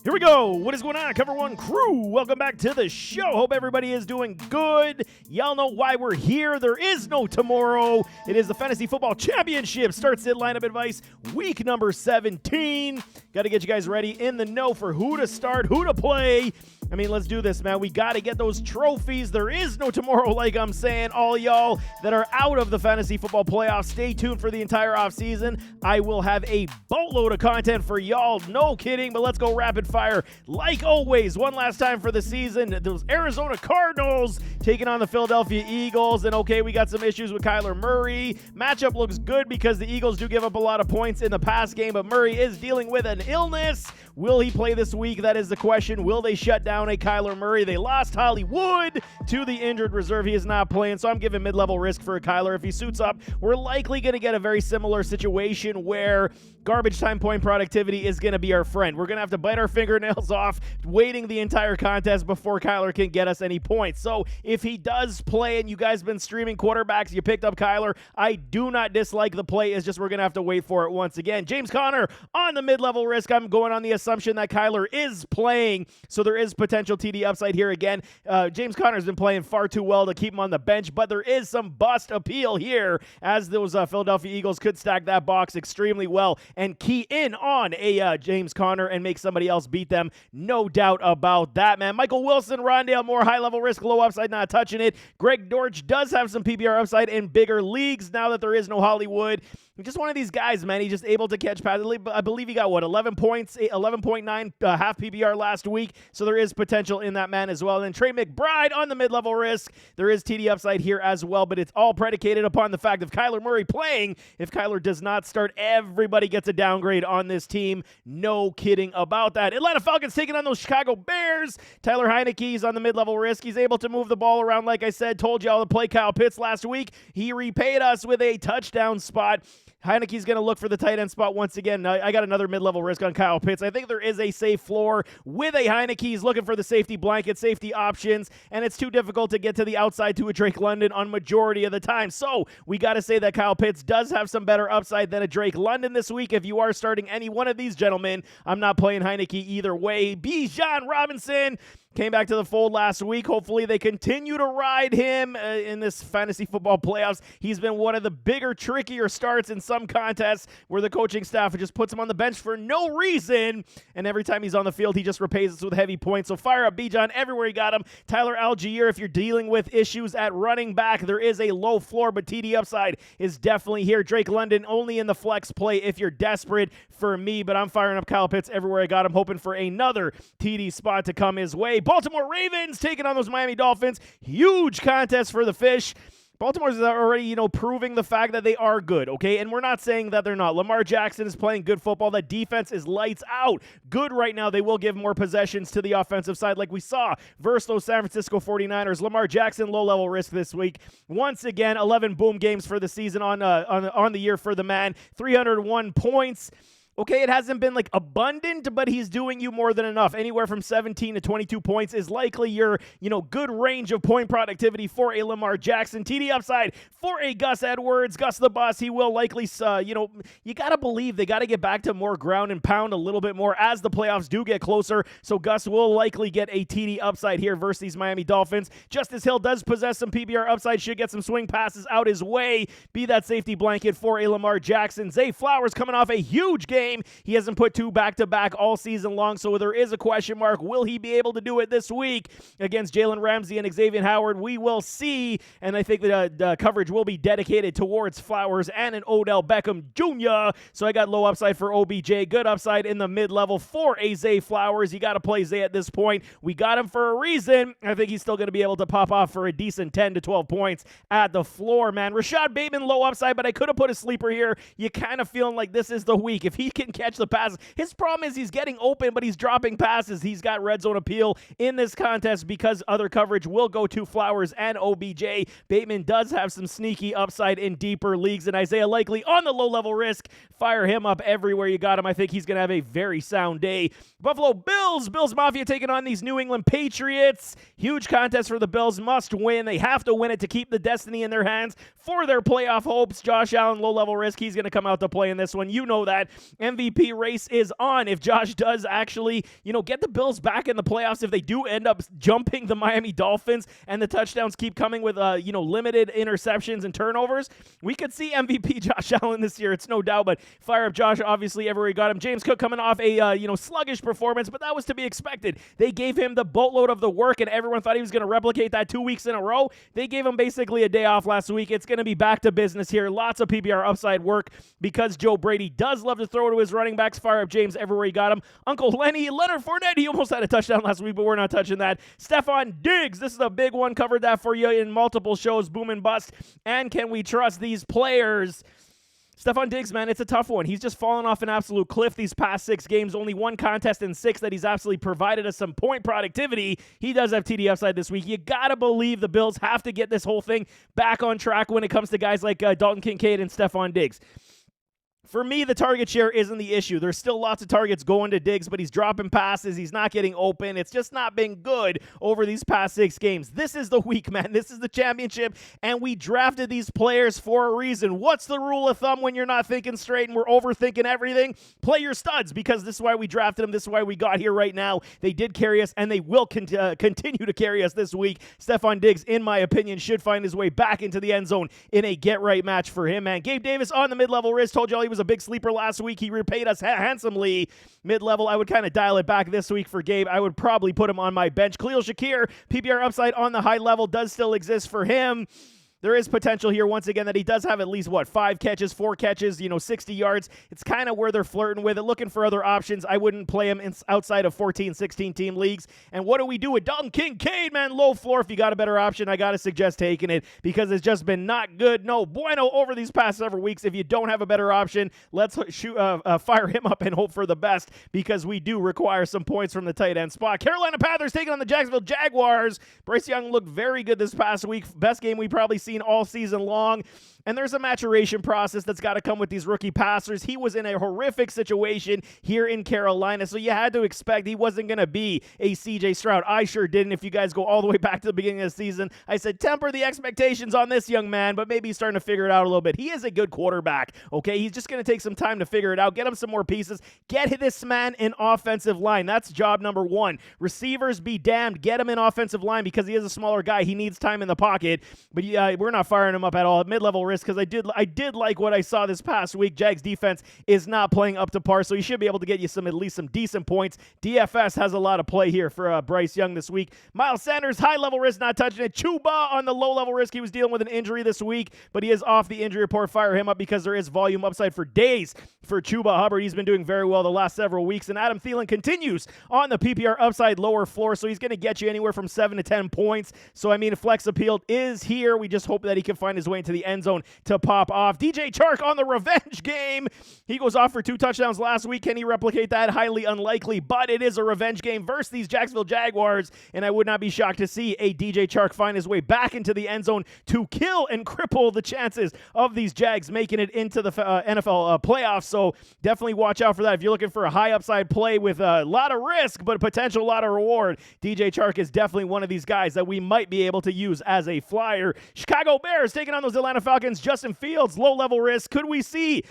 Here we go. What is going on, Cover One crew? Welcome back to the show. Hope everybody is doing good. Y'all know why we're here. There is no tomorrow. It is the Fantasy Football Championship. Start sit lineup advice, week number 17. Got to get you guys ready in the know for who to start, who to play. I mean, let's do this, man. We got to get those trophies. There is no tomorrow, like I'm saying. All y'all that are out of the fantasy football playoffs, stay tuned for the entire offseason. I will have a boatload of content for y'all. No kidding, but let's go rapid fire. Like always, one last time for the season, those Arizona Cardinals taking on the Philadelphia Eagles. And okay, we got some issues with Kyler Murray. Matchup looks good because the Eagles do give up a lot of points in the past game, but Murray is dealing with an illness. Will he play this week? That is the question. Will they shut down a Kyler Murray? They lost Hollywood to the injured reserve. He is not playing, so I'm giving mid-level risk for a Kyler. If he suits up, we're likely going to get a very similar situation where garbage time point productivity is going to be our friend. We're going to have to bite our fingernails off waiting the entire contest before Kyler can get us any points. So if he does play and you guys been streaming quarterbacks, you picked up Kyler, I do not dislike the play. It's just we're going to have to wait for it once again. James Conner on the mid-level risk. I'm going on the assumption that Kyler is playing, so there is potential TD upside here again. James Conner's been playing far too well to keep him on the bench, but there is some bust appeal here as those Philadelphia Eagles could stack that box extremely well and key in on a James Conner and make somebody else beat them. No doubt about that, man. Michael Wilson, Rondale Moore, high-level risk, low upside, not touching it. Greg Dortch does have some PPR upside in bigger leagues now that there is no Hollywood. Just one of these guys, man. He's just able to catch passes. I believe he got, 11 points, 11.9 half PPR last week, so there is potential in that man as well. And then Trey McBride on the mid-level risk. There is TD upside here as well, but it's all predicated upon the fact of Kyler Murray playing. If Kyler does not start, everybody gets a downgrade on this team. No kidding about that. Atlanta Falcons taking on those Chicago Bears. Tyler Heineke's on the mid-level risk. He's able to move the ball around, like I said. Told y'all to play Kyle Pitts last week. He repaid us with a touchdown spot. Heineke's going to look for the tight end spot once again. I got another mid-level risk on Kyle Pitts. I think there is a safe floor with a Heineke. He's looking for the safety blanket, safety options, and it's too difficult to get to the outside to a Drake London on majority of the time. So we got to say that Kyle Pitts does have some better upside than a Drake London this week. If you are starting any one of these gentlemen, I'm not playing Heineke either way. Bijan Robinson came back to the fold last week. Hopefully they continue to ride him in this fantasy football playoffs. He's been one of the bigger, trickier starts in some contests where the coaching staff just puts him on the bench for no reason, and every time he's on the field, he just repays us with heavy points. So fire up Bijan everywhere you got him. Tyler Algier, if you're dealing with issues at running back, there is a low floor, but TD upside is definitely here. Drake London only in the flex play if you're desperate for me, but I'm firing up Kyle Pitts everywhere I got him, hoping for another TD spot to come his way. Baltimore Ravens taking on those Miami Dolphins. Huge contest for the Fish. Baltimore's already, proving the fact that they are good, okay? And we're not saying that they're not. Lamar Jackson is playing good football. The defense is lights out. Good right now. They will give more possessions to the offensive side like we saw versus those San Francisco 49ers. Lamar Jackson, low-level risk this week. Once again, 11 boom games for the season on the year for the man. 301 points. Okay, it hasn't been abundant, but he's doing you more than enough. Anywhere from 17 to 22 points is likely your, good range of point productivity for a Lamar Jackson. TD upside for a Gus Edwards. Gus the boss, he will likely, you got to believe they got to get back to more ground and pound a little bit more as the playoffs do get closer. So Gus will likely get a TD upside here versus these Miami Dolphins. Justice Hill does possess some PBR upside, should get some swing passes out his way. Be that safety blanket for a Lamar Jackson. Zay Flowers coming off a huge game. He hasn't put two back-to-back all season long, so there is a question mark. Will he be able to do it this week against Jalen Ramsey and Xavier Howard? We will see, and I think that the coverage will be dedicated towards Flowers and an Odell Beckham Jr., so I got low upside for OBJ, good upside in the mid-level for a Zay Flowers. You got to play Zay at this point. We got him for a reason. I think he's still going to be able to pop off for a decent 10 to 12 points at the floor, man. Rashad Bateman, low upside, but I could have put a sleeper here. You kind of feeling like this is the week. If he can catch the passes. His problem is he's getting open, but he's dropping passes. He's got red zone appeal in this contest because other coverage will go to Flowers and OBJ. Bateman does have some sneaky upside in deeper leagues, and Isaiah Likely on the low-level risk. Fire him up everywhere you got him. I think he's going to have a very sound day. Buffalo Bills. Bills Mafia taking on these New England Patriots. Huge contest for the Bills. Must win. They have to win it to keep the destiny in their hands for their playoff hopes. Josh Allen, low-level risk. He's going to come out to play in this one. You know that. And MVP race is on. If Josh does actually, get the Bills back in the playoffs, if they do end up jumping the Miami Dolphins and the touchdowns keep coming with, limited interceptions and turnovers, we could see MVP Josh Allen this year. It's no doubt, but fire up Josh, obviously, everywhere he got him. James Cook coming off a, sluggish performance, but that was to be expected. They gave him the boatload of the work, and everyone thought he was going to replicate that 2 weeks in a row. They gave him basically a day off last week. It's going to be back to business here. Lots of PPR upside work because Joe Brady does love to throw to his running backs. Fire up James everywhere he got him. Uncle Leonard Fournette, he almost had a touchdown last week, but we're not touching that. Stephon Diggs, this is a big one. Covered that for you in multiple shows. Boom and bust. And can we trust these players? Stephon Diggs, man, it's a tough one. He's just fallen off an absolute cliff these past 6 games. Only one contest in 6 that he's absolutely provided us some point productivity. He does have TD upside this week. You got to believe the Bills have to get this whole thing back on track when it comes to guys like Dalton Kincaid and Stephon Diggs. For me, the target share isn't the issue. There's still lots of targets going to Diggs, but he's dropping passes. He's not getting open. It's just not been good over these past 6 games. This is the week, man. This is the championship, and we drafted these players for a reason. What's the rule of thumb when you're not thinking straight and we're overthinking everything? Play your studs, because this is why we drafted them. This is why we got here right now. They did carry us, and they will continue to carry us this week. Stephon Diggs, in my opinion, should find his way back into the end zone in a get-right match for him, man. Gabe Davis on the mid-level wrist. Told y'all he was a big sleeper last week. He repaid us handsomely. Mid-level, I would kind of dial it back this week for Gabe. I would probably put him on my bench. Khalil Shakir, PPR upside on the high level does still exist for him. There is potential here, once again, that he does have at least, 5 catches, 4 catches, 60 yards. It's kind of where they're flirting with it, looking for other options. I wouldn't play him outside of 14, 16-team leagues. And what do we do with Dalton Kincaid, man? Low floor. If you got a better option, I got to suggest taking it, because it's just been not good. No bueno over these past several weeks. If you don't have a better option, let's fire him up and hope for the best, because we do require some points from the tight end spot. Carolina Panthers taking on the Jacksonville Jaguars. Bryce Young looked very good this past week. Best game we've probably seen all season long. And there's a maturation process that's got to come with these rookie passers. He was in a horrific situation here in Carolina, so you had to expect he wasn't going to be a CJ Stroud. I sure didn't. If you guys go all the way back to the beginning of the season, I said temper the expectations on this young man, but maybe he's starting to figure it out a little bit. He is a good quarterback, okay? He's just going to take some time to figure it out. Get him some more pieces. Get this man an offensive line. That's job number 1. Receivers be damned. Get him an offensive line, because he is a smaller guy. He needs time in the pocket, but we're not firing him up at all. Mid-level risk, because I did like what I saw this past week. Jags defense is not playing up to par, so he should be able to get you at least some decent points. DFS has a lot of play here for Bryce Young this week. Miles Sanders, high-level risk, not touching it. Chuba on the low-level risk. He was dealing with an injury this week, but he is off the injury report. Fire him up, because there is volume upside for days for Chuba Hubbard. He's been doing very well the last several weeks, and Adam Thielen continues on the PPR upside lower floor, so he's going to get you anywhere from 7 to 10 points. So, flex appeal is here. We just hope that he can find his way into the end zone to pop off. DJ Chark on the revenge game. He goes off for 2 touchdowns last week. Can he replicate that? Highly unlikely, but it is a revenge game versus these Jacksonville Jaguars, and I would not be shocked to see a DJ Chark find his way back into the end zone to kill and cripple the chances of these Jags making it into the NFL playoffs. So definitely watch out for that. If you're looking for a high upside play with a lot of risk but potential lot of reward, DJ Chark is definitely one of these guys that we might be able to use as a flyer. Chicago Bears taking on those Atlanta Falcons. Justin Fields, low-level risk. Could we see,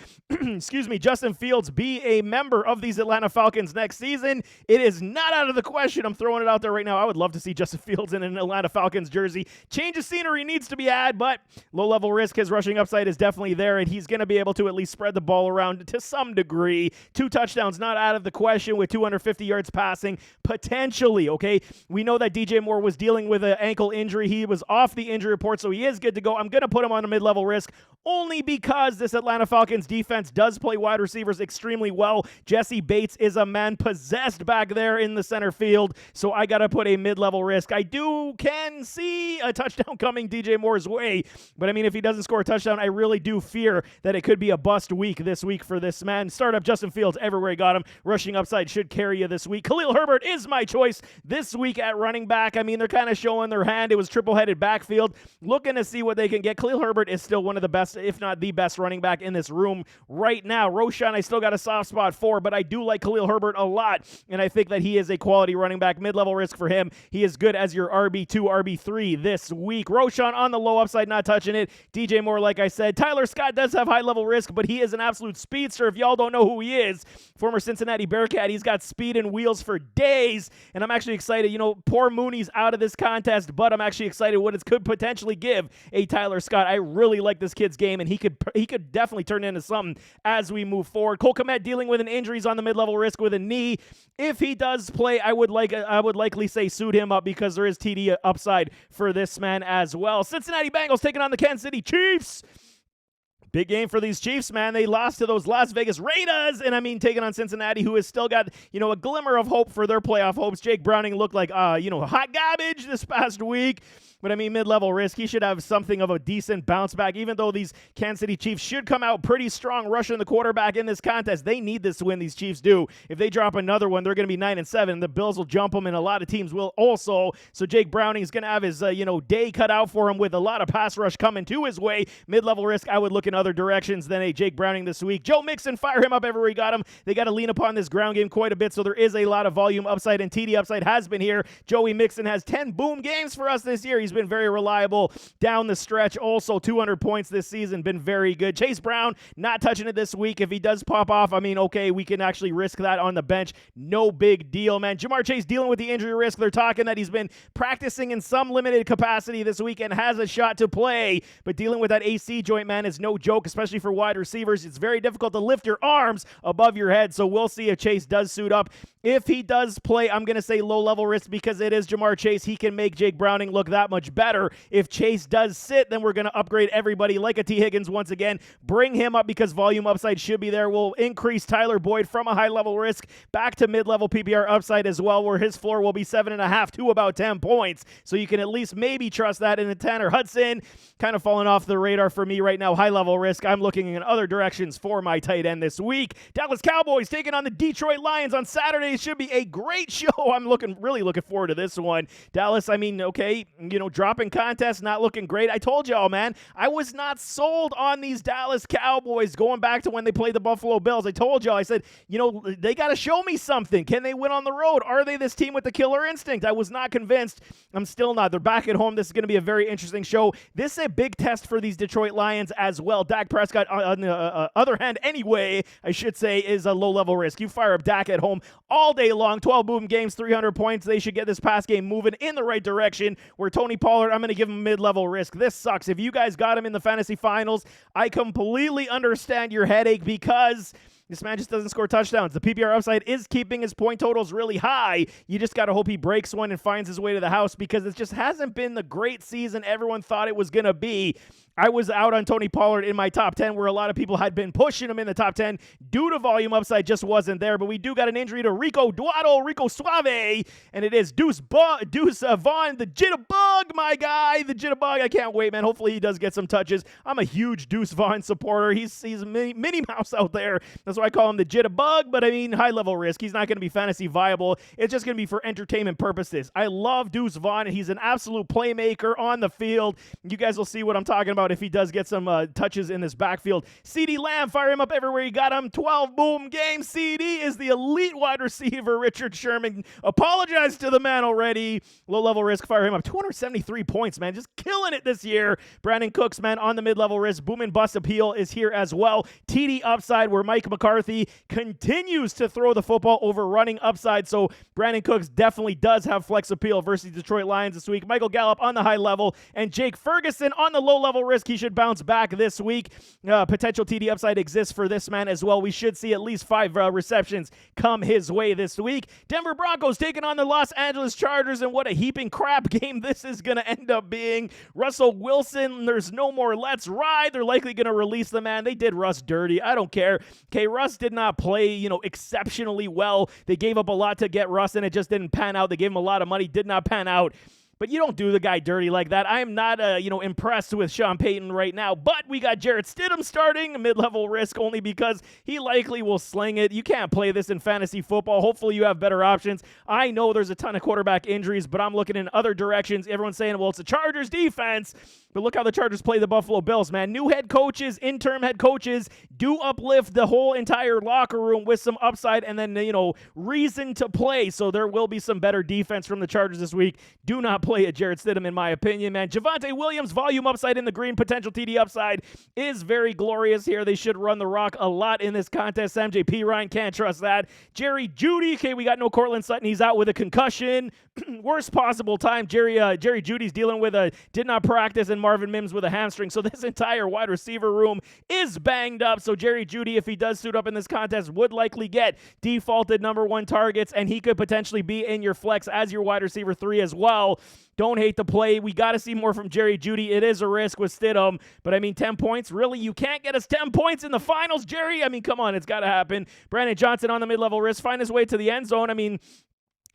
Justin Fields be a member of these Atlanta Falcons next season? It is not out of the question. I'm throwing it out there right now. I would love to see Justin Fields in an Atlanta Falcons jersey. Change of scenery needs to be had, but low-level risk, his rushing upside is definitely there, and he's going to be able to at least spread the ball around to some degree. 2 touchdowns, not out of the question, with 250 yards passing, potentially, okay? We know that DJ Moore was dealing with an ankle injury. He was off the injury report, so he is good to go. I'm going to put him on a mid-level risk only because this Atlanta Falcons defense does play wide receivers extremely well. Jesse Bates is a man possessed back there in the center field, so I got to put a mid-level risk. I can see a touchdown coming DJ Moore's way, but if he doesn't score a touchdown, I really do fear that it could be a bust week this week for this man. Start up Justin Fields everywhere he got him. Rushing upside should carry you this week. Khalil Herbert is my choice this week at running back. They're kind of showing their hand. It was triple-headed backfield. Looking to see what they can get. Khalil Herbert is still one of the best, if not the best running back in this room right now. Roshan, I still got a soft spot for, but I do like Khalil Herbert a lot, and I think that he is a quality running back. Mid-level risk for him. He is good as your RB2, RB3 this week. Roshan on the low upside, not touching it. DJ Moore, like I said. Tyler Scott does have high-level risk, but he is an absolute speedster. If y'all don't know who he is, former Cincinnati Bearcat, he's got speed and wheels for days, and I'm actually excited. Poor Mooney's out of this contest, but I'm actually excited what it could potentially give a Tyler Scott. I really like this kid's game, and he could definitely turn into something as we move forward. Cole Kmet dealing with an injury. He's on the mid-level risk with a knee. If he does play, I would likely say suit him up because there is TD upside for this man as well. Cincinnati Bengals taking on the Kansas City Chiefs. Big game for these Chiefs, man. They lost to those Las Vegas Raiders, and taking on Cincinnati, who has still got, a glimmer of hope for their playoff hopes. Jake Browning looked like, hot garbage this past week. But mid-level risk, he should have something of a decent bounce back, even though these Kansas City Chiefs should come out pretty strong rushing the quarterback in this contest. They need this win, these Chiefs do. If they drop another one, they're going to be 9-7. The Bills will jump them, and a lot of teams will also. So Jake Browning is going to have his, day cut out for him with a lot of pass rush coming to his way. Mid-level risk, I would look in other directions than a Jake Browning this week. Joe Mixon, fire him up everywhere he got him. They got to lean upon this ground game quite a bit, so there is a lot of volume upside, and TD upside has been here. Joey Mixon has 10 boom games for us this year. He's been very reliable down the stretch. Also 200 points this season, been very good. Chase Brown not touching it this week. If he does pop off, okay, we can actually risk that on the bench. No big deal, man. Jamar Chase dealing with the injury risk. They're talking that he's been practicing in some limited capacity this week and has a shot to play, but dealing with that AC joint, man, is no joke, especially for wide receivers. It's very difficult to lift your arms above your head, so we'll see if Chase does suit up. If he does play, I'm going to say low-level risk because it is Jamar Chase. He can make Jake Browning look that much better. If Chase does sit, then we're going to upgrade everybody like a T. Higgins once again. Bring him up because volume upside should be there. We'll increase Tyler Boyd from a high-level risk back to mid-level PPR upside as well, where his floor will be 7.5 to about 10 points. So you can at least maybe trust that. And then Tanner Hudson, kind of falling off the radar for me right now. High-level risk. I'm looking in other directions for my tight end this week. Dallas Cowboys taking on the Detroit Lions on Saturday. It should be a great show. I'm really looking forward to this one. Dallas, dropping contest, not looking great. I told y'all, man, I was not sold on these Dallas Cowboys going back to when they played the Buffalo Bills. I told y'all, I said, they got to show me something. Can they win on the road? Are they this team with the killer instinct? I was not convinced. I'm still not. They're back at home. This is going to be a very interesting show. This is a big test for these Detroit Lions as well. Dak Prescott, on the other hand, anyway, I should say, is a low-level risk. You fire up Dak at home all day long, 12 boom games, 300 points. They should get this pass game moving in the right direction. Where Tony Pollard, I'm going to give him mid-level risk. This sucks. If you guys got him in the fantasy finals, I completely understand your headache because this man just doesn't score touchdowns. The PPR upside is keeping his point totals really high. You just got to hope he breaks one and finds his way to the house because it just hasn't been the great season everyone thought it was going to be. I was out on Tony Pollard in my top 10 where a lot of people had been pushing him in the top 10 due to volume upside just wasn't there. But we do got an injury to Rico Suave, and it is Deuce Vaughn, the Jitterbug, my guy, the Jitterbug. I can't wait, man. Hopefully he does get some touches. I'm a huge Deuce Vaughn supporter. He's a Minnie Mouse out there. That's why I call him the Jitterbug, but high-level risk. He's not going to be fantasy viable. It's just going to be for entertainment purposes. I love Deuce Vaughn, and he's an absolute playmaker on the field. You guys will see what I'm talking about if he does get some touches in this backfield. CeeDee Lamb, fire him up everywhere you got him. 12 boom games. CD is the elite wide receiver. Richard Sherman, apologize to the man already. Low-level risk, fire him up. 273 points, man. Just killing it this year. Brandon Cooks, man, on the mid-level risk. Boom and bust appeal is here as well. TD upside, where Mike McCarthy continues to throw the football over running upside. So Brandon Cooks definitely does have flex appeal versus Detroit Lions this week. Michael Gallup on the high level, and Jake Ferguson on the low-level risk. He should bounce back this week. Potential TD upside exists for this man as well. We should see at least 5 receptions come his way this week. Denver Broncos taking on the Los Angeles Chargers, and what a heaping crap game this is going to end up being. Russell Wilson, there's no more let's ride. They're likely going to release the man. They did Russ dirty. I don't care. Okay, Russ did not play, exceptionally well. They gave up a lot to get Russ, and it just didn't pan out. They gave him a lot of money, did not pan out. But you don't do the guy dirty like that. I am not, impressed with Sean Payton right now. But we got Jarrett Stidham starting, mid-level risk, only because he likely will sling it. You can't play this in fantasy football. Hopefully you have better options. I know there's a ton of quarterback injuries, but I'm looking in other directions. Everyone's saying, well, it's the Chargers defense. But look how the Chargers play the Buffalo Bills, man. New head coaches, interim head coaches do uplift the whole entire locker room with some upside and then, reason to play. So there will be some better defense from the Chargers this week. Do not play at Jarrett Stidham, in my opinion, man. Javonte Williams, volume upside in the green, potential TD upside is very glorious here. They should run the rock a lot in this contest. MJP Ryan, can't trust that. Jerry Jeudy, okay, we got no Cortland Sutton. He's out with a concussion. Worst possible time. Jerry Jeudy's dealing with did not practice, and Marvin Mims with a hamstring. So this entire wide receiver room is banged up. So Jerry Jeudy, if he does suit up in this contest, would likely get defaulted number 1 targets, and he could potentially be in your flex as your wide receiver 3 as well. Don't hate the play. We got to see more from Jerry Jeudy. It is a risk with Stidham, but 10 points? Really? You can't get us 10 points in the finals, Jerry? Come on. It's got to happen. Brandon Johnson on the mid-level risk. Find his way to the end zone.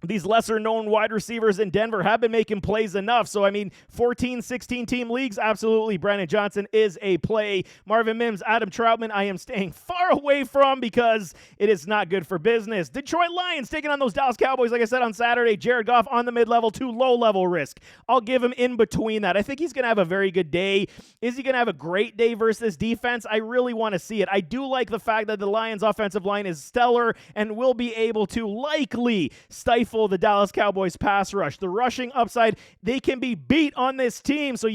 These lesser-known wide receivers in Denver have been making plays enough. So, 14, 16-team leagues, absolutely, Brandon Johnson is a play. Marvin Mims, Adam Troutman, I am staying far away from because it is not good for business. Detroit Lions taking on those Dallas Cowboys, like I said on Saturday. Jared Goff on the mid-level to low-level risk. I'll give him in between that. I think he's going to have a very good day. Is he going to have a great day versus this defense? I really want to see it. I do like the fact that the Lions' offensive line is stellar and will be able to likely stifle the Dallas Cowboys pass rush. The rushing upside, they can be beat on this team, so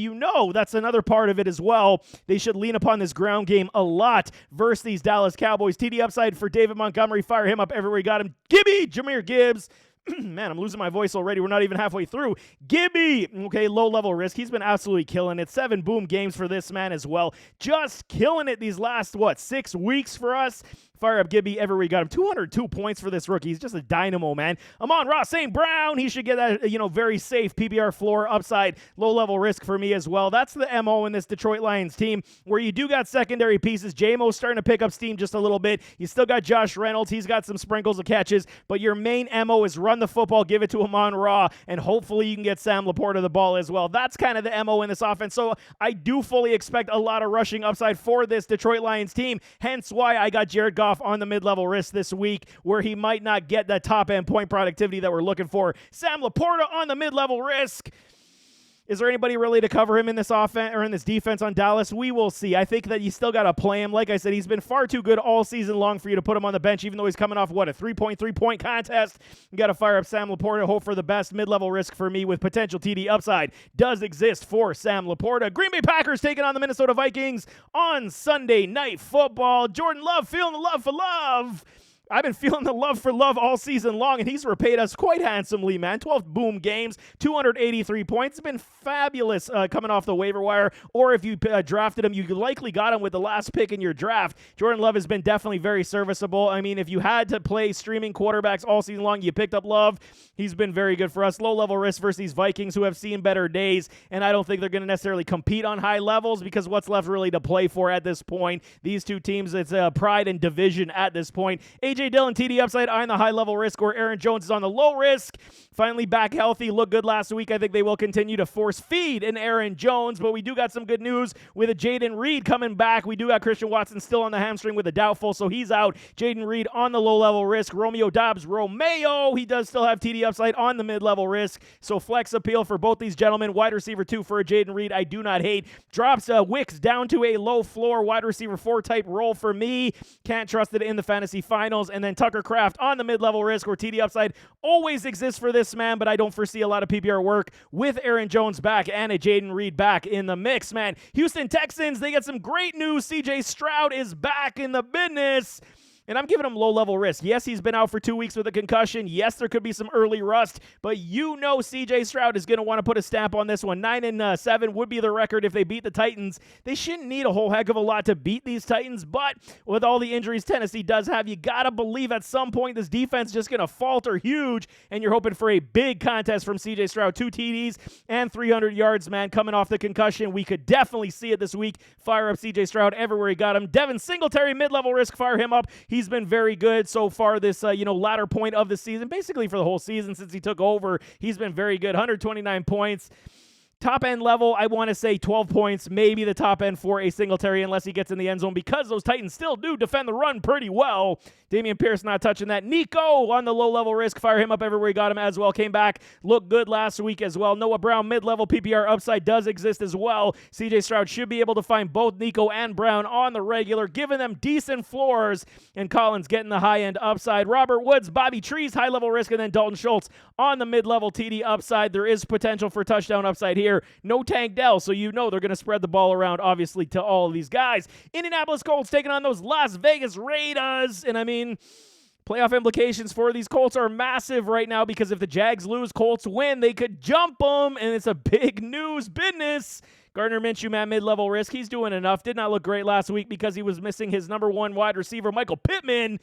that's another part of it as well. They should lean upon this ground game a lot versus these Dallas Cowboys. TD upside for David Montgomery. Fire him up everywhere you got him. Gibby, Jahmyr Gibbs. Man, I'm losing my voice already. We're not even halfway through. Gibby, okay, low-level risk. He's been absolutely killing it. 7 boom games for this man as well. Just killing it these last, 6 weeks for us. Fire up Gibby everywhere we got him. 202 points for this rookie. He's just a dynamo, man. Amon-Ra St. Brown. He should get that, very safe PPR floor upside, low-level risk for me as well. That's the MO in this Detroit Lions team where you do got secondary pieces. J-Mo's starting to pick up steam just a little bit. You still got Josh Reynolds. He's got some sprinkles of catches, but your main MO is run the football, give it to Amon-Ra, and hopefully you can get Sam Laporta the ball as well. That's kind of the MO in this offense. So I do fully expect a lot of rushing upside for this Detroit Lions team, hence why I got Jared Goff on the mid-level risk this week where he might not get that top-end point productivity that we're looking for. Sam Laporta on the mid-level risk. Is there anybody really to cover him in this offense or in this defense on Dallas? We will see. I think that you still got to play him. Like I said, he's been far too good all season long for you to put him on the bench, even though he's coming off, a 3.3-point contest. You got to fire up Sam Laporta, hope for the best. Mid-level risk for me with potential TD upside does exist for Sam Laporta. Green Bay Packers taking on the Minnesota Vikings on Sunday Night Football. Jordan Love feeling the love for love. I've been feeling the love for love all season long, and he's repaid us quite handsomely, man. 12 boom games, 283 points. It's been fabulous coming off the waiver wire, or if you drafted him, you likely got him with the last pick in your draft. Jordan Love has been definitely very serviceable. If you had to play streaming quarterbacks all season long, you picked up Love. He's been very good for us. Low-level risk versus these Vikings who have seen better days, and I don't think they're going to necessarily compete on high levels because what's left really to play for at this point? These two teams, it's pride and division at this point. A.J. Dillon, TD upside, on the high-level risk, where Aaron Jones is on the low risk. Finally back healthy, looked good last week. I think they will continue to force feed in Aaron Jones, but we do got some good news with a Jaden Reed coming back. We do got Christian Watson still on the hamstring with a doubtful, so he's out. Jaden Reed on the low-level risk. Romeo Dobbs, he does still have TD upside on the mid-level risk, so flex appeal for both these gentlemen. Wide receiver 2 for a Jaden Reed, I do not hate. Drops Wicks down to a low floor wide receiver 4 type role for me. Can't trust it in the fantasy finals. And then Tucker Kraft on the mid-level risk, where TD upside always exists for this man, but I don't foresee a lot of PPR work with Aaron Jones back and a Jaden Reed back in the mix, man. Houston Texans, they get some great news. CJ Stroud is back in the business. And I'm giving him low-level risk. Yes, he's been out for 2 weeks with a concussion. Yes, there could be some early rust, but C.J. Stroud is going to want to put a stamp on this one. 9-7 would be the record if they beat the Titans. They shouldn't need a whole heck of a lot to beat these Titans, but with all the injuries Tennessee does have, you got to believe at some point this defense is just going to falter huge, and you're hoping for a big contest from C.J. Stroud. 2 TDs and 300 yards, man, coming off the concussion. We could definitely see it this week. Fire up C.J. Stroud everywhere he got him. Devin Singletary, mid-level risk, fire him up. He's been very good so far this, latter point of the season, basically for the whole season since he took over. He's been very good, 129 points. Top end level, I want to say 12 points, maybe the top end for a Singletary unless he gets in the end zone because those Titans still do defend the run pretty well. Damian Pierce not touching that. Nico on the low-level risk. Fire him up everywhere he got him as well. Came back, looked good last week as well. Noah Brown, mid-level PPR upside does exist as well. CJ Stroud should be able to find both Nico and Brown on the regular, giving them decent floors, and Collins getting the high-end upside. Robert Woods, Bobby Trees, high-level risk, and then Dalton Schultz on the mid-level TD upside. There is potential for touchdown upside here. No Tank Dell, so you know they're going to spread the ball around, obviously, to all of these guys. Indianapolis Colts taking on those Las Vegas Raiders, and I mean, playoff implications for these Colts are massive right now because if the Jags lose, Colts win, they could jump them, and it's a big news business. Gardner Minshew, man, mid-level risk. He's doing enough. Did not look great last week because he was missing his number one wide receiver, Michael Pittman.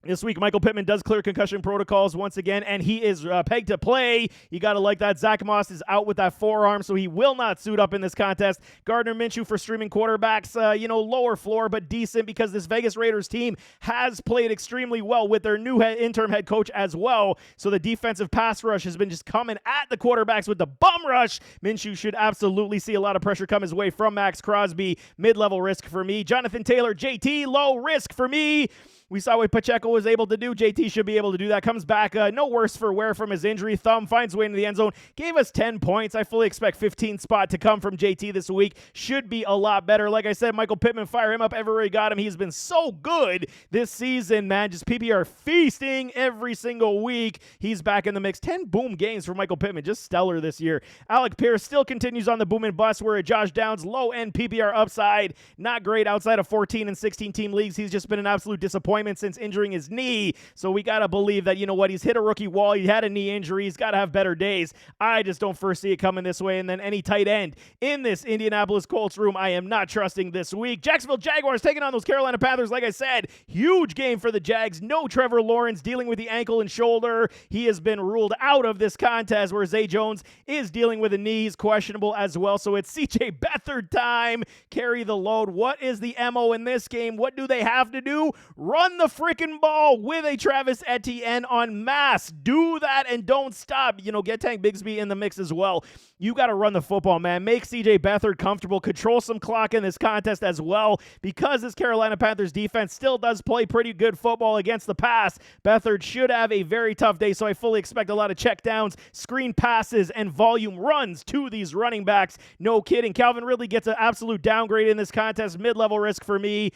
This week, Michael Pittman does clear concussion protocols once again, and he is pegged to play. You got to like that. Zach Moss is out with that forearm, so he will not suit up in this contest. Gardner Minshew for streaming quarterbacks, lower floor, but decent because this Vegas Raiders team has played extremely well with their new interim head coach as well. So the defensive pass rush has been just coming at the quarterbacks with the bum rush. Minshew should absolutely see a lot of pressure come his way from Max Crosby. Mid-level risk for me. Jonathan Taylor, JT, low risk for me. We saw what Pacheco was able to do. JT should be able to do that. Comes back no worse for wear from his injury. Thumb finds way into the end zone. Gave us 10 points. I fully expect 15 spot to come from JT this week. Should be a lot better. Like I said, Michael Pittman, fire him up everywhere he got him. He's been so good this season, man. Just PPR feasting every single week. He's back in the mix. 10 boom games for Michael Pittman. Just stellar this year. Alec Pierce still continues on the boom and bust where Josh Downs, low-end PPR upside. Not great outside of 14 and 16 team leagues. He's just been an absolute disappointment since injuring his knee. So we got to believe that, he's hit a rookie wall. He had a knee injury. He's got to have better days. I just don't foresee it coming this way. And then any tight end in this Indianapolis Colts room, I am not trusting this week. Jacksonville Jaguars taking on those Carolina Panthers. Like I said, huge game for the Jags. No Trevor Lawrence dealing with the ankle and shoulder. He has been ruled out of this contest where Zay Jones is dealing with a knee. He's questionable as well. So it's CJ Beathard time. Carry the load. What is the MO in this game? What do they have to do? Run the freaking ball with a Travis Etienne en masse. Do that and don't stop. Get Tank Bigsby in the mix as well. You got to run the football, man. Make CJ Beathard comfortable. Control some clock in this contest as well because this Carolina Panthers defense still does play pretty good football against the pass. Beathard should have a very tough day, so I fully expect a lot of checkdowns, screen passes, and volume runs to these running backs. No kidding. Calvin Ridley gets an absolute downgrade in this contest. Mid-level risk for me.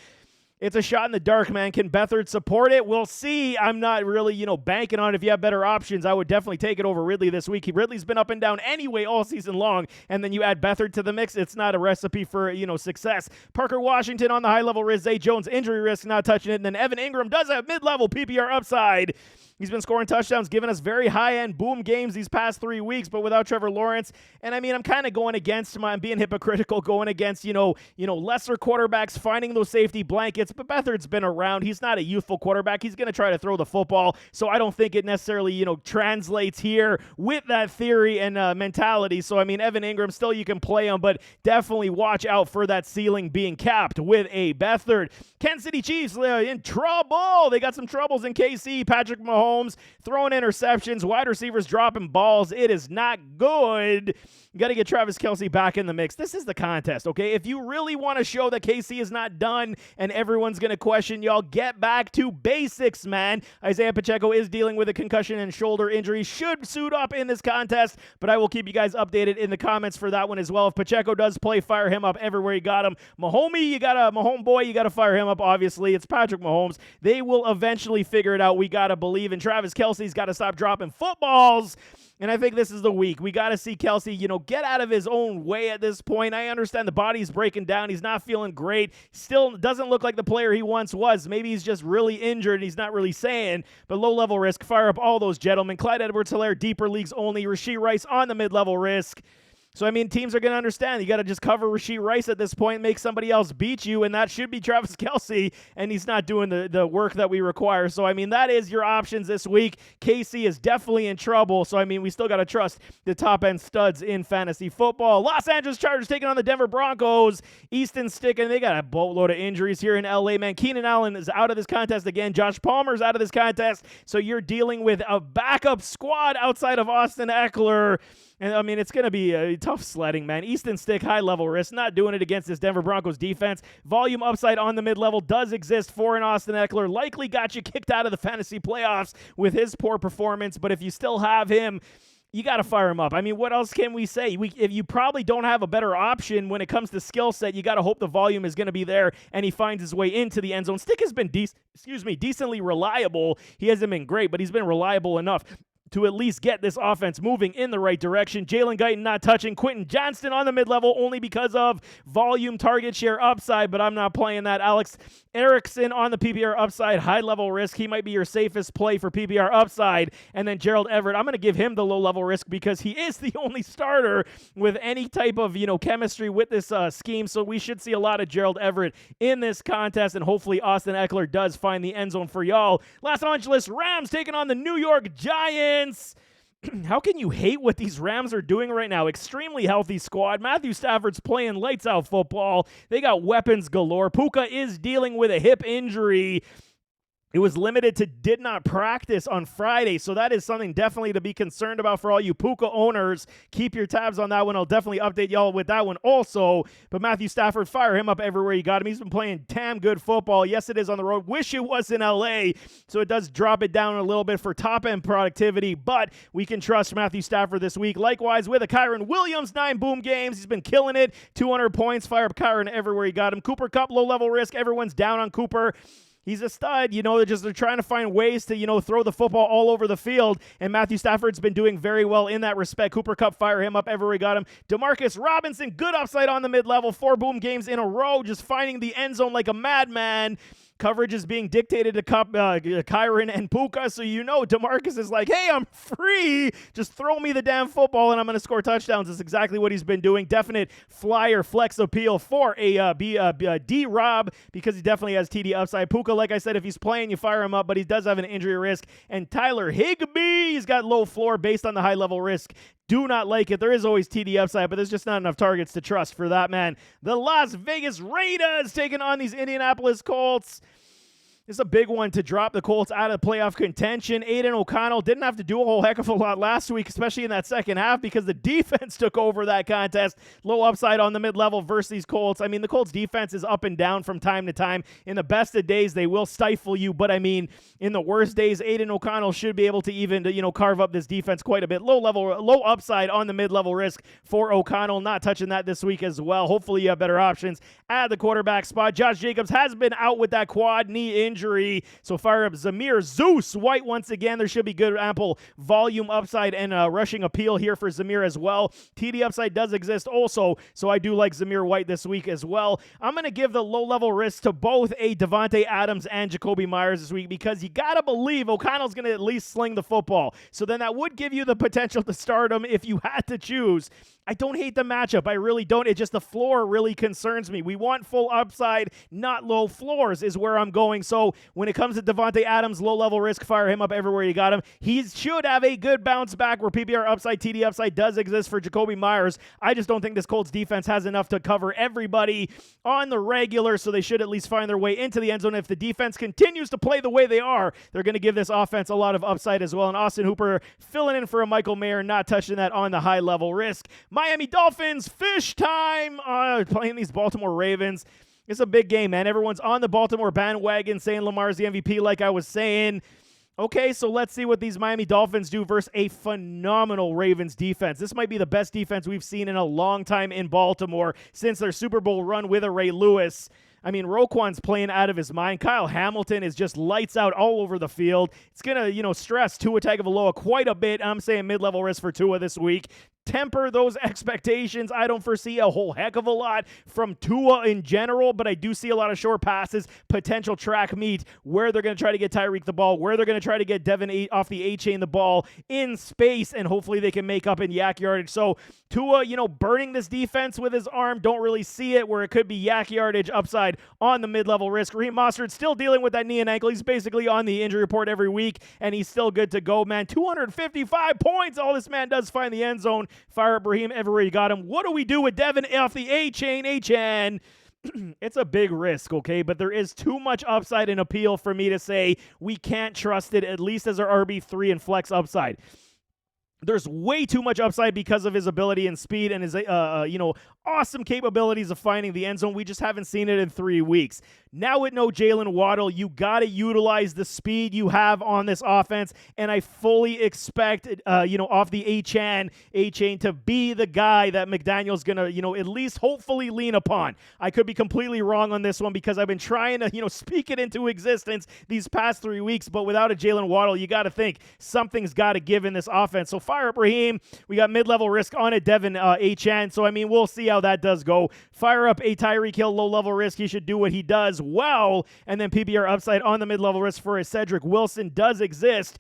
It's a shot in the dark, man. Can Beathard support it? We'll see. I'm not really, banking on it. If you have better options, I would definitely take it over Ridley this week. Ridley's been up and down anyway all season long, and then you add Beathard to the mix. It's not a recipe for, success. Parker Washington on the high-level risk. Zay Jones injury risk, not touching it. And then Evan Ingram does have mid-level PPR upside. He's been scoring touchdowns, giving us very high-end boom games these past 3 weeks, but without Trevor Lawrence. And I mean, I'm kind of going against I'm being hypocritical, going against, lesser quarterbacks, finding those safety blankets. But Beathard's been around. He's not a youthful quarterback. He's going to try to throw the football. So I don't think it necessarily, translates here with that theory and mentality. So, I mean, Evan Ingram, still you can play him, but definitely watch out for that ceiling being capped with a Beathard. Kansas City Chiefs in trouble. They got some troubles in KC. Patrick Mahomes throwing interceptions, wide receivers dropping balls. It is not good. You got to get Travis Kelce back in the mix. This is the contest, okay? If you really want to show that KC is not done and everyone's going to question y'all, get back to basics, man. Isaiah Pacheco is dealing with a concussion and shoulder injury. Should suit up in this contest, but I will keep you guys updated in the comments for that one as well. If Pacheco does play, fire him up everywhere you got him. Mahomes, you got to fire him up, obviously. It's Patrick Mahomes. They will eventually figure it out. We got to believe in Travis Kelce's got to stop dropping footballs. And I think this is the week. We got to see Kelce, get out of his own way at this point. I understand the body's breaking down. He's not feeling great. Still doesn't look like the player he once was. Maybe he's just really injured and he's not really saying. But low-level risk, fire up all those gentlemen. Clyde Edwards-Helaire, deeper leagues only. Rashee Rice on the mid-level risk. So, I mean, teams are going to understand. You got to just cover Rashee Rice at this point, make somebody else beat you, and that should be Travis Kelce, and he's not doing the work that we require. So, I mean, that is your options this week. KC is definitely in trouble. So, I mean, we still got to trust the top-end studs in fantasy football. Los Angeles Chargers taking on the Denver Broncos. Easton Stick, and they got a boatload of injuries here in L.A., man. Keenan Allen is out of this contest again. Josh Palmer's out of this contest. So, you're dealing with a backup squad outside of Austin Eckler. And, I mean, it's going to be a tough sledding, man. Easton Stick, high-level risk, not doing it against this Denver Broncos defense. Volume upside on the mid-level does exist for an Austin Eckler. Likely got you kicked out of the fantasy playoffs with his poor performance, but if you still have him, you got to fire him up. I mean, what else can we say? If you probably don't have a better option when it comes to skill set, you got to hope the volume is going to be there and he finds his way into the end zone. Stick has been decently reliable. He hasn't been great, but he's been reliable enough to at least get this offense moving in the right direction. Jalen Guyton not touching. Quentin Johnston on the mid-level only because of volume, target share upside, but I'm not playing that. Alex Erickson on the PPR upside, high-level risk. He might be your safest play for PPR upside. And then Gerald Everett, I'm going to give him the low-level risk because he is the only starter with any type of, chemistry with this scheme. So we should see a lot of Gerald Everett in this contest, and hopefully Austin Eckler does find the end zone for y'all. Los Angeles Rams taking on the New York Giants. How can you hate what these Rams are doing right now? Extremely healthy squad. Matthew Stafford's playing lights out football. They got weapons galore. Puka is dealing with a hip injury. It was limited to did not practice on Friday, so that is something definitely to be concerned about for all you Puka owners. Keep your tabs on that one. I'll definitely update y'all with that one also. But Matthew Stafford, fire him up everywhere you got him. He's been playing damn good football. Yes, it is on the road. Wish it was in L.A., so it does drop it down a little bit for top-end productivity, but we can trust Matthew Stafford this week. Likewise, with a Kyron Williams, 9 boom games. He's been killing it. 200 points. Fire up Kyron everywhere you got him. Cooper Kupp, low-level risk. Everyone's down on Cooper. He's a stud. They're trying to find ways to, throw the football all over the field, and Matthew Stafford's been doing very well in that respect. Cooper Kupp, fire him up everywhere we got him. Demarcus Robinson, good upside on the mid-level. 4 boom games in a row, just finding the end zone like a madman. Coverage is being dictated to Kyron and Puka, so DeMarcus is like, hey, I'm free. Just throw me the damn football, and I'm going to score touchdowns. That's exactly what he's been doing. Definite flyer flex appeal for a D-Rob because he definitely has TD upside. Puka, like I said, if he's playing, you fire him up, but he does have an injury risk. And Tyler Higbee, he's got low floor based on the high-level risk. Do not like it. There is always TD upside, but there's just not enough targets to trust for that, man. The Las Vegas Raiders taking on these Indianapolis Colts. It's a big one to drop the Colts out of playoff contention. Aiden O'Connell didn't have to do a whole heck of a lot last week, especially in that second half, because the defense took over that contest. Low upside on the mid-level versus these Colts. I mean, the Colts defense is up and down from time to time. In the best of days, they will stifle you, but I mean, in the worst days, Aiden O'Connell should be able to even, carve up this defense quite a bit. Low upside on the mid-level risk for O'Connell. Not touching that this week as well. Hopefully you have better options at the quarterback spot. Josh Jacobs has been out with that quad knee injury, so fire up Zamir Zeus White once again. There should be good ample volume upside and rushing appeal here for Zamir as well. TD upside does exist also, so I do like Zamir White this week as well. I'm going to give the low-level risk to both a Devontae Adams and Jacoby Myers this week because you got to believe O'Connell's going to at least sling the football. So then that would give you the potential to start him if you had to choose. I don't hate the matchup. I really don't. It's just the floor really concerns me. We want full upside, not low floors is where I'm going. So when it comes to Devontae Adams, low-level risk, fire him up everywhere you got him. He should have a good bounce back where PPR upside, TD upside does exist for Jacoby Myers. I just don't think this Colts defense has enough to cover everybody on the regular, so they should at least find their way into the end zone. If the defense continues to play the way they are, they're going to give this offense a lot of upside as well. And Austin Hooper filling in for a Michael Mayer, not touching that on the high-level risk. Miami Dolphins, fish time, playing these Baltimore Ravens. It's a big game, man. Everyone's on the Baltimore bandwagon saying Lamar's the MVP like I was saying. Okay, so let's see what these Miami Dolphins do versus a phenomenal Ravens defense. This might be the best defense we've seen in a long time in Baltimore since their Super Bowl run with a Ray Lewis. I mean, Roquan's playing out of his mind. Kyle Hamilton is just lights out all over the field. It's going to, stress Tua Tagovailoa quite a bit. I'm saying mid-level risk for Tua this week. temper those expectations. I don't foresee a whole heck of a lot from Tua in general, but I do see a lot of short passes, potential track meet, where they're going to try to get Tyreek the ball, where they're going to try to get Devin off the A-chain the ball in space, and hopefully they can make up in yak yardage. So Tua, burning this defense with his arm, don't really see it, where it could be yak yardage upside on the mid-level risk. Raheem Mostert's still dealing with that knee and ankle. He's basically on the injury report every week, and he's still good to go, man. 255 points. All this man does find the end zone. Fire up Raheem everywhere you got him. What do we do with Devin off the A-chain? It's a big risk, okay? But there is too much upside and appeal for me to say we can't trust it, at least as our RB3 and flex upside. There's way too much upside because of his ability and speed and his, awesome capabilities of finding the end zone. We just haven't seen it in 3 weeks. Now with no Jalen Waddle, you got to utilize the speed you have on this offense, and I fully expect, off the A-chain to be the guy that McDaniel's going to, at least hopefully lean upon. I could be completely wrong on this one because I've been trying to, speak it into existence these past 3 weeks, but without a Jalen Waddle, you got to think something's got to give in this offense. So fire up Raheem. We got mid-level risk on a Devin A-chain, so we'll see how that does go. Fire up a Tyreek Hill low-level risk. He should do what he does well, and then PPR upside on the mid-level risk for a Cedric Wilson does exist.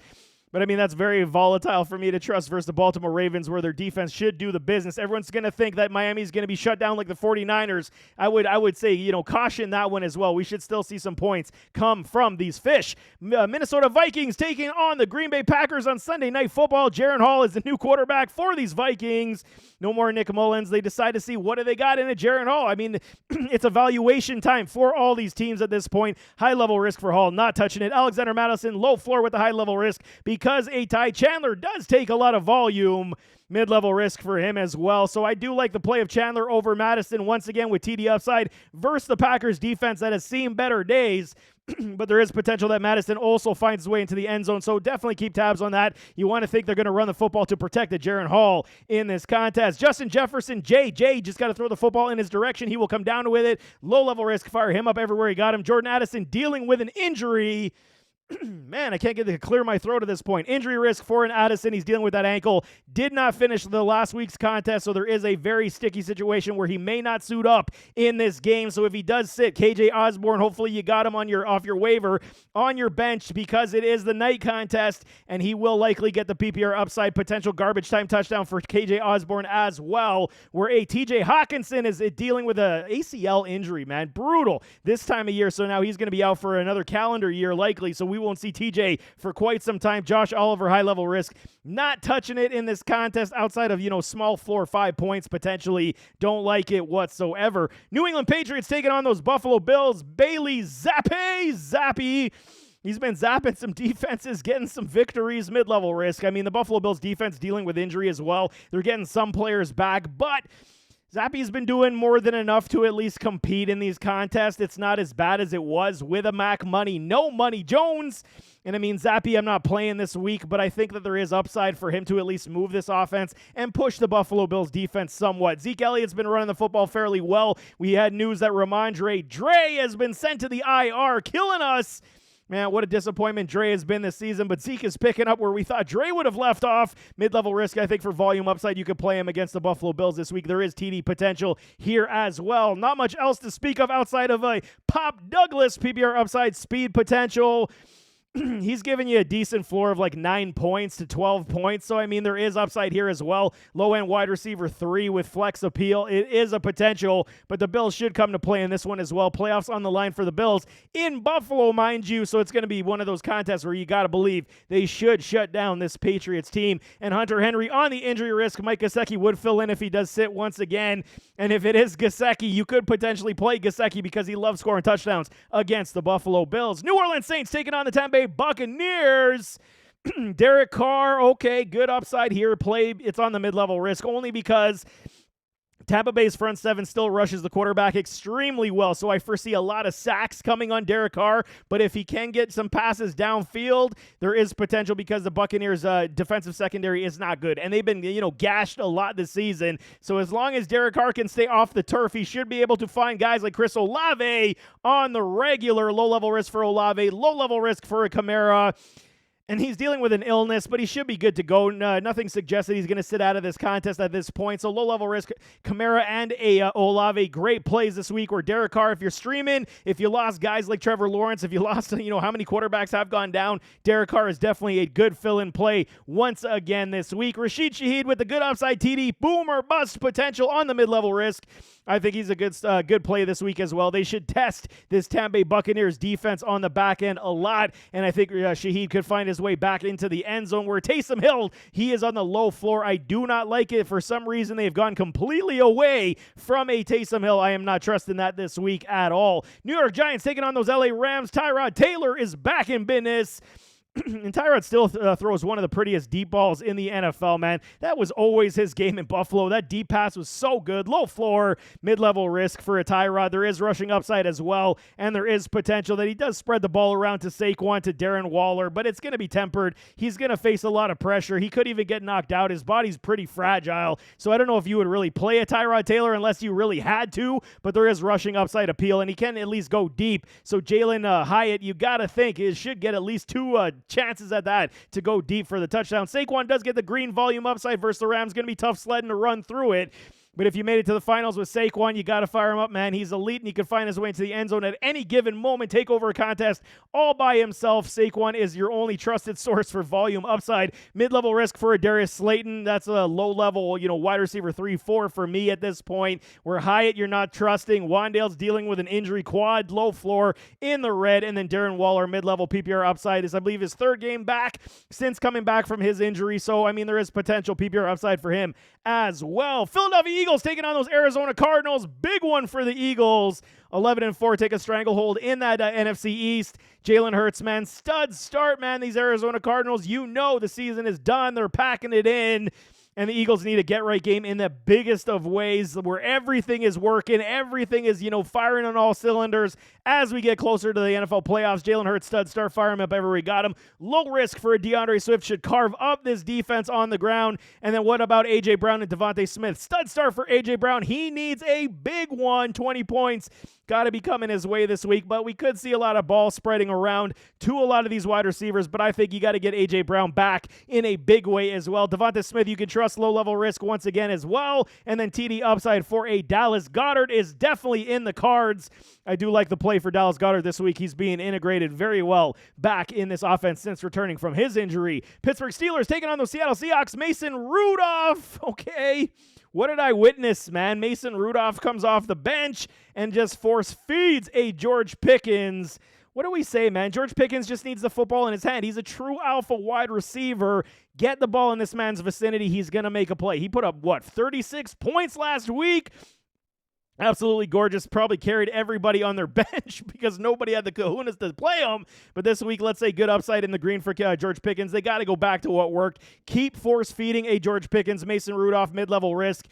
But, that's very volatile for me to trust versus the Baltimore Ravens, where their defense should do the business. Everyone's going to think that Miami's going to be shut down like the 49ers. I would say, caution that one as well. We should still see some points come from these fish. Minnesota Vikings taking on the Green Bay Packers on Sunday Night Football. Jaron Hall is the new quarterback for these Vikings. No more Nick Mullins. They decide to see what do they got in a Jaron Hall. It's evaluation time for all these teams at this point. High-level risk for Hall, not touching it. Alexander Madison, low floor with the high-level risk because Ty Chandler does take a lot of volume. Mid-level risk for him as well. So I do like the play of Chandler over Madison once again with TD upside versus the Packers defense that has seen better days. But there is potential that Madison also finds his way into the end zone, so definitely keep tabs on that. You want to think they're going to run the football to protect the Jaron Hall in this contest. Justin Jefferson, Jay just got to throw the football in his direction. He will come down with it. Low-level risk, fire him up everywhere he got him. Jordan Addison dealing with an injury. Man, I can't get to clear my throat at this point. Injury risk for an Addison. He's dealing with that ankle. Did not finish the last week's contest, so there is a very sticky situation where he may not suit up in this game. So if he does sit, KJ Osborne, hopefully you got him off your waiver, on your bench, because it is the night contest, and he will likely get the PPR upside. Potential garbage time touchdown for KJ Osborne as well, where TJ Hawkinson is dealing with a ACL injury, man. Brutal this time of year, so now he's going to be out for another calendar year likely, so we won't see TJ for quite some time. Josh Oliver, high-level risk, not touching it in this contest outside of, small floor 5 points potentially. Don't like it whatsoever. New England Patriots taking on those Buffalo Bills. Bailey Zappe. He's been zapping some defenses, getting some victories, mid-level risk. The Buffalo Bills defense dealing with injury as well. They're getting some players back, but Zappe's been doing more than enough to at least compete in these contests. It's not as bad as it was with a Mac Money. No Money Jones. And Zappe, I'm not playing this week, but I think that there is upside for him to at least move this offense and push the Buffalo Bills defense somewhat. Zeke Elliott's been running the football fairly well. We had news that Ramondre Dre has been sent to the IR, killing us. Man, what a disappointment Dre has been this season, but Zeke is picking up where we thought Dre would have left off. Mid-level risk, I think, for volume upside. You could play him against the Buffalo Bills this week. There is TD potential here as well. Not much else to speak of outside of a Pop Douglas PPR upside speed potential. He's giving you a decent floor of like 9 points to 12 points. So, there is upside here as well. Low-end wide receiver 3 with flex appeal. It is a potential, but the Bills should come to play in this one as well. Playoffs on the line for the Bills in Buffalo, mind you. So it's going to be one of those contests where you got to believe they should shut down this Patriots team. And Hunter Henry on the injury risk. Mike Gesicki would fill in if he does sit once again. And if it is Gesicki, you could potentially play Gesicki because he loves scoring touchdowns against the Buffalo Bills. New Orleans Saints taking on the Tampa Bay Buccaneers. Derek Carr, okay, good upside here. It's on the mid-level risk only because Tampa Bay's front seven still rushes the quarterback extremely well, so I foresee a lot of sacks coming on Derek Carr, but if he can get some passes downfield, there is potential because the Buccaneers' defensive secondary is not good, and they've been, gashed a lot this season, so as long as Derek Carr can stay off the turf, he should be able to find guys like Chris Olave on the regular. Low-level risk for Olave, low-level risk for a Kamara. and he's dealing with an illness, but he should be good to go. Nothing suggests that he's going to sit out of this contest at this point. So low-level risk, Kamara and Olave, great plays this week. Or Derek Carr, if you're streaming, if you lost guys like Trevor Lawrence, if you lost, how many quarterbacks have gone down, Derek Carr is definitely a good fill-in play once again this week. Rashid Shaheed with the good upside TD, boom or bust potential on the mid-level risk. I think he's a good play this week as well. They should test this Tampa Bay Buccaneers defense on the back end a lot, and I think Shaheed could find his way back into the end zone. Where Taysom Hill, he is on the low floor. I do not like it. For some reason, they've gone completely away from a Taysom Hill. I am not trusting that this week at all. New York Giants taking on those LA Rams. Tyrod Taylor is back in business. And Tyrod still throws one of the prettiest deep balls in the NFL, man. That was always his game in Buffalo. That deep pass was so good. Low floor, mid-level risk for a Tyrod. There is rushing upside as well, and there is potential that he does spread the ball around to Saquon, to Darren Waller, but it's going to be tempered. He's going to face a lot of pressure. He could even get knocked out. His body's pretty fragile, so I don't know if you would really play a Tyrod Taylor unless you really had to, but there is rushing upside appeal, and he can at least go deep. So Jalen Hyatt, you got to think, it should get at least two chances at that to go deep for the touchdown. Saquon does get the green volume upside versus the Rams. Going to be tough sledding to run through it. But if you made it to the finals with Saquon, you got to fire him up, man. He's elite, and he can find his way into the end zone at any given moment, take over a contest all by himself. Saquon is your only trusted source for volume upside. Mid-level risk for Darius Slayton. That's a low-level, wide receiver 3-4 for me at this point. Where Hyatt, you're not trusting. Wandale's dealing with an injury quad, low floor in the red. And then Darren Waller, mid-level PPR upside is, I believe, his third game back since coming back from his injury. So, there is potential PPR upside for him as well. Philadelphia Eagles taking on those Arizona Cardinals. Big one for the Eagles. 11-4, take a stranglehold in that NFC East. Jalen Hurts, man, stud start, man. These Arizona Cardinals, the season is done. They're packing it in. And the Eagles need a get-right game in the biggest of ways where everything is working, everything is, firing on all cylinders. As we get closer to the NFL playoffs, Jalen Hurts, stud, start firing him up everywhere we got him. Low risk for a DeAndre Swift, should carve up this defense on the ground. And then what about A.J. Brown and Devontae Smith? Stud start for A.J. Brown. He needs a big one, 20 points. Got to be coming his way this week, but we could see a lot of ball spreading around to a lot of these wide receivers, but I think you got to get A.J. Brown back in a big way as well. Devonta Smith, you can trust low-level risk once again as well, and then TD upside for a Dallas Goedert is definitely in the cards. I do like the play for Dallas Goedert this week. He's being integrated very well back in this offense since returning from his injury. Pittsburgh Steelers taking on the Seattle Seahawks. Mason Rudolph, okay. What did I witness, man? Mason Rudolph comes off the bench and just force feeds a George Pickens. What do we say, man? George Pickens just needs the football in his hand. He's a true alpha wide receiver. Get the ball in this man's vicinity. He's going to make a play. He put up, 36 points last week? Absolutely gorgeous. Probably carried everybody on their bench because nobody had the kahunas to play them. But this week, let's say good upside in the green for George Pickens. They got to go back to what worked. Keep force feeding a George Pickens. Mason Rudolph, mid-level risk.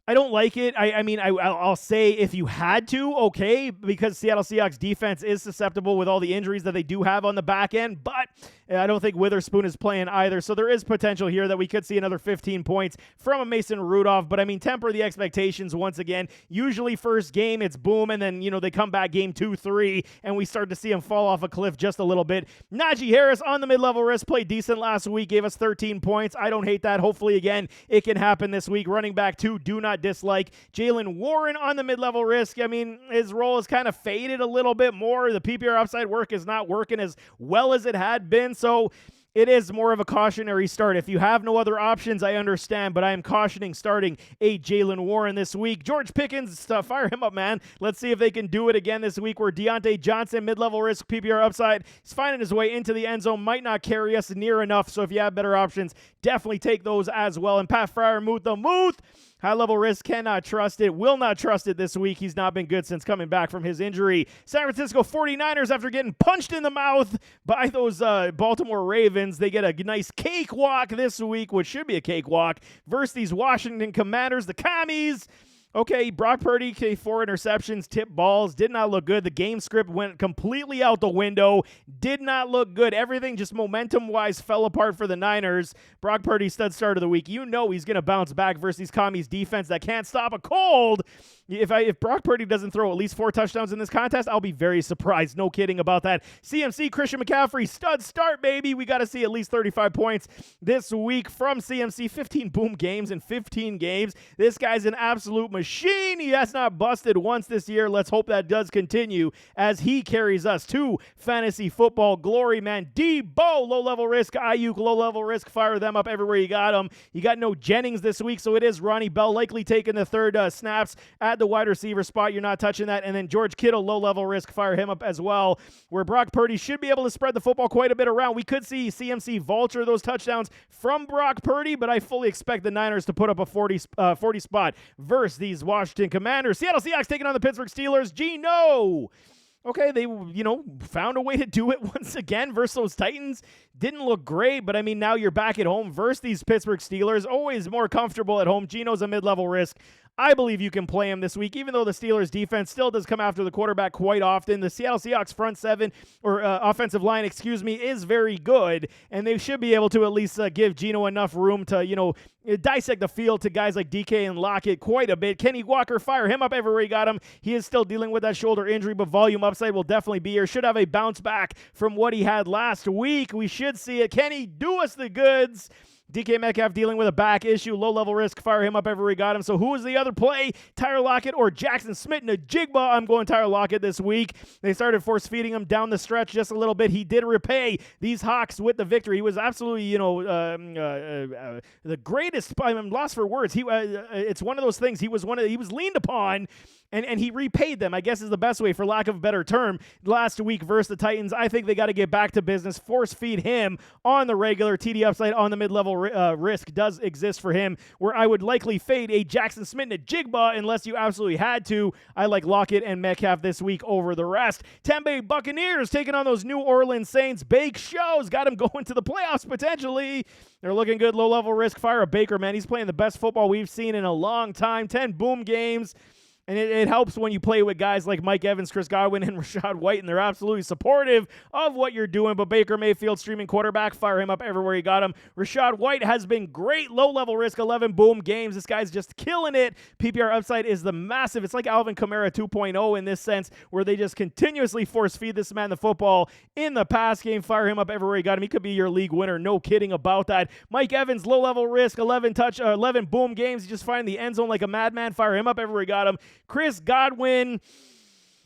I don't like it. I'll say if you had to, okay, because Seattle Seahawks defense is susceptible with all the injuries that they do have on the back end, but I don't think Witherspoon is playing either, so there is potential here that we could see another 15 points from a Mason Rudolph, but temper the expectations once again. Usually first game, it's boom, and then, they come back game 2, 3, and we start to see him fall off a cliff just a little bit. Najee Harris on the mid-level risk, played decent last week, gave us 13 points. I don't hate that. Hopefully, again, it can happen this week. Running back 2, do not dislike. Jalen Warren on the mid-level risk. His role has kind of faded a little bit more. The PPR upside work is not working as well as it had been, so it is more of a cautionary start. If you have no other options, I understand, but I am cautioning starting a Jalen Warren this week. George Pickens, fire him up, man. Let's see if they can do it again this week where Deontay Johnson, mid-level risk, PPR upside, is finding his way into the end zone, might not carry us near enough, so if you have better options, definitely take those as well. And Pat Freiermuth, the Muth, high-level risk, cannot trust it, will not trust it this week. He's not been good since coming back from his injury. San Francisco 49ers, after getting punched in the mouth by those Baltimore Ravens, they get a nice cakewalk this week, which should be a cakewalk, versus these Washington Commanders, the Commies. Okay, Brock Purdy, 4 interceptions, tipped balls, did not look good. The game script went completely out the window, did not look good. Everything just momentum-wise fell apart for the Niners. Brock Purdy, stud start of the week. He's going to bounce back versus these Commies defense that can't stop a cold. if Brock Purdy doesn't throw at least 4 touchdowns in this contest, I'll be very surprised. No kidding about that. CMC, Christian McCaffrey, stud start, baby. We got to see at least 35 points this week from CMC. 15 boom games in 15 games. This guy's an absolute machine. He has not busted once this year. Let's hope that does continue as he carries us to fantasy football glory, man. Debo, low-level risk. Ayuk, low-level risk. Fire them up everywhere you got them. You got no Jennings this week, so it is Ronnie Bell likely taking the third snaps at the wide receiver spot. You're not touching that. And then George Kittle, low-level risk. Fire him up as well, where Brock Purdy should be able to spread the football quite a bit around. We could see CMC vulture those touchdowns from Brock Purdy, but I fully expect the Niners to put up a 40 spot versus these Washington Commanders. Seattle Seahawks taking on the Pittsburgh Steelers. Geno. Okay, they, found a way to do it once again versus those Titans. Didn't look great, but, now you're back at home versus these Pittsburgh Steelers. Always more comfortable at home. Geno's a mid-level risk. I believe you can play him this week, even though the Steelers' defense still does come after the quarterback quite often. The Seattle Seahawks front seven, or offensive line, is very good, and they should be able to at least give Geno enough room to, dissect the field to guys like DK and Lockett quite a bit. Kenny Walker, fire him up everywhere you got him. He is still dealing with that shoulder injury, but volume upside will definitely be here. Should have a bounce back from what he had last week. We should see it. Kenny, do us the goods. DK Metcalf dealing with a back issue, low-level risk. Fire him up everywhere he got him. So who is the other play? Tyler Lockett or Jackson Smith-Njigba? I'm going Tyler Lockett this week. They started force-feeding him down the stretch just a little bit. He did repay these Hawks with the victory. He was absolutely, the greatest. I'm lost for words. It's one of those things. He was leaned upon. And he repaid them, I guess is the best way, for lack of a better term, last week versus the Titans. I think they got to get back to business, force feed him on the regular. TD upside on the mid-level risk does exist for him, where I would likely fade a Jackson Smith-Njigba unless you absolutely had to. I like Lockett and Metcalf this week over the rest. Tampa Bay Buccaneers taking on those New Orleans Saints. Bake shows, got him going to the playoffs potentially. They're looking good, low-level risk. Fire a Baker, man. He's playing the best football we've seen in a long time. 10 boom games. And it helps when you play with guys like Mike Evans, Chris Godwin, and Rachaad White, and they're absolutely supportive of what you're doing. But Baker Mayfield, streaming quarterback, fire him up everywhere you got him. Rachaad White has been great, low-level risk, 11 boom games. This guy's just killing it. PPR upside is the massive. It's like Alvin Kamara 2.0 in this sense, where they just continuously force-feed this man the football in the pass game. Fire him up everywhere you got him. He could be your league winner. No kidding about that. Mike Evans, low-level risk, 11 boom games. He just find the end zone like a madman. Fire him up everywhere you got him. Chris Godwin,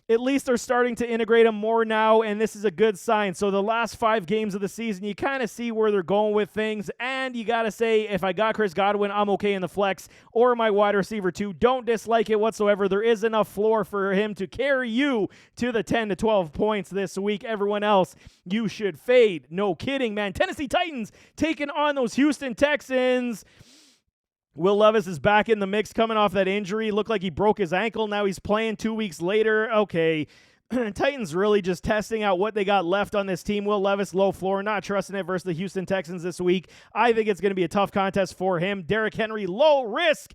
at least they're starting to integrate him more now, and this is a good sign. So the last 5 games of the season, you kind of see where they're going with things, and you got to say, if I got Chris Godwin, I'm okay in the flex, or my wide receiver too. Don't dislike it whatsoever. There is enough floor for him to carry you to the 10 to 12 points this week. Everyone else, you should fade. No kidding, man. Tennessee Titans taking on those Houston Texans. Will Levis is back in the mix coming off that injury. Looked like he broke his ankle. Now he's playing 2 weeks later. Okay. Titans really just testing out what they got left on this team. Will Levis, low floor, not trusting it versus the Houston Texans this week. I think it's going to be a tough contest for him. Derrick Henry, low risk.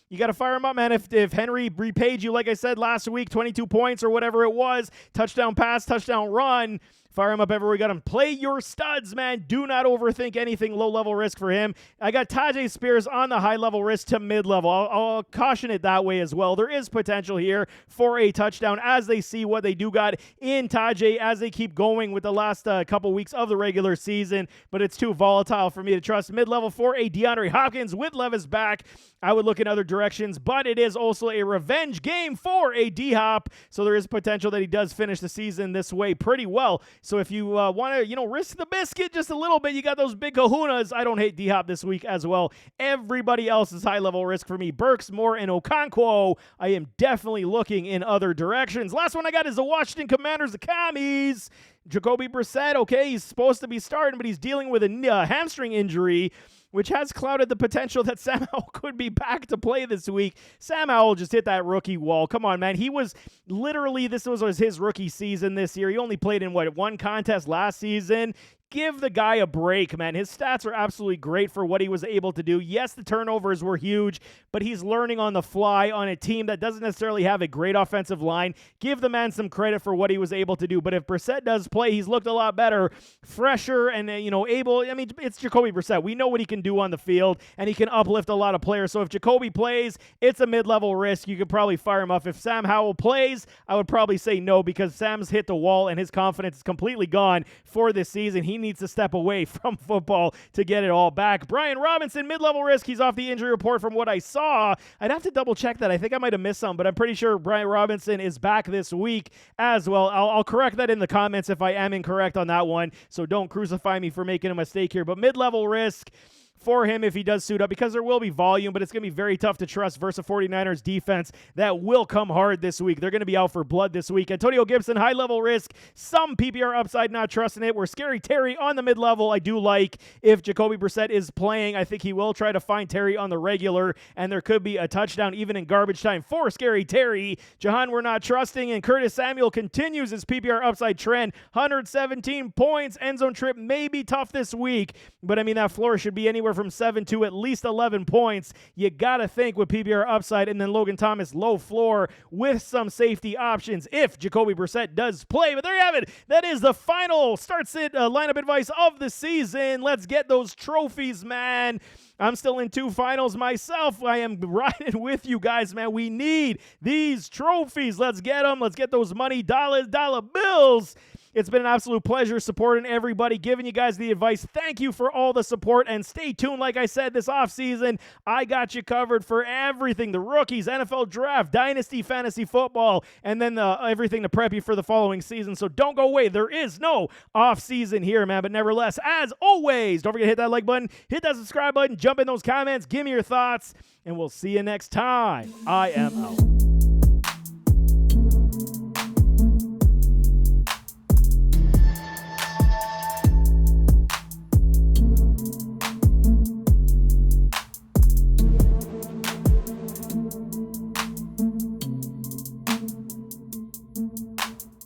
You got to fire him up, man. If Henry repaid you, like I said last week, 22 points or whatever it was, touchdown pass, touchdown run, fire him up everywhere you got him. Play your studs, man. Do not overthink anything low-level risk for him. I got Tajay Spears on the high-level risk to mid-level. I'll caution it that way as well. There is potential here for a touchdown as they see what they do got in Tajay as they keep going with the last couple weeks of the regular season, but it's too volatile for me to trust. Mid-level for a DeAndre Hopkins with Levis back. I would look in other directions, but it is also a revenge game for a D-Hop, so there is potential that he does finish the season this way pretty well. So if you want to, risk the biscuit just a little bit, you got those big kahunas. I don't hate D-Hop this week as well. Everybody else is high-level risk for me. Burks, Moore, and Okonkwo. I am definitely looking in other directions. Last one I got is the Washington Commanders, the Commies. Jacoby Brissett, okay, he's supposed to be starting, but he's dealing with a hamstring injury, which has clouded the potential that Sam Howell could be back to play this week. Sam Howell just hit that rookie wall. Come on, man. He was literally, this was his rookie season this year. He only played in, one contest last season. give the guy a break, man. His stats are absolutely great for what he was able to do. Yes, the turnovers were huge, but he's learning on the fly on a team that doesn't necessarily have a great offensive line. Give the man some credit for what he was able to do. But if Brissett does play, he's looked a lot better, fresher, and able. I mean, it's Jacoby Brissett. We know what he can do on the field, and he can uplift a lot of players. So if Jacoby plays, it's a mid-level risk. You could probably fire him off. If Sam Howell plays, I would probably say no, because Sam's hit the wall and his confidence is completely gone for this season. He needs to step away from football to get it all back. Brian Robinson, mid-level risk. He's off the injury report from what I saw. I'd have to double-check that. I think I might have missed some, but I'm pretty sure Brian Robinson is back this week as well. I'll correct that in the comments if I am incorrect on that one, so don't crucify me for making a mistake here. But mid-level risk for him if he does suit up, because there will be volume, but it's going to be very tough to trust versus 49ers defense that will come hard this week. They're going to be out for blood this week. Antonio Gibson, high-level risk, some PPR upside, not trusting it. We're Scary Terry on the mid-level. I do like if Jacoby Brissett is playing. I think he will try to find Terry on the regular, and there could be a touchdown even in garbage time for Scary Terry. Jahan, we're not trusting, and Curtis Samuel continues his PPR upside trend. 117 points. End zone trip may be tough this week, but I mean, that floor should be anywhere from 7 to at least 11 points. You got to think with PPR upside, and then Logan Thomas low floor with some safety options if Jacoby Brissett does play. But there you have it. That is the final start sit lineup advice of the season. Let's get those trophies, man. I'm still in 2 finals myself. I am riding with you guys, man. We need these trophies. Let's get them. Let's get those money dollar bills. It's been an absolute pleasure supporting everybody, giving you guys the advice. Thank you for all the support, and stay tuned. Like I said, this offseason, I got you covered for everything. The rookies, NFL draft, dynasty, fantasy football, and then everything to prep you for the following season. So don't go away. There is no offseason here, man. But nevertheless, as always, don't forget to hit that like button, hit that subscribe button, jump in those comments, give me your thoughts, and we'll see you next time. I am out.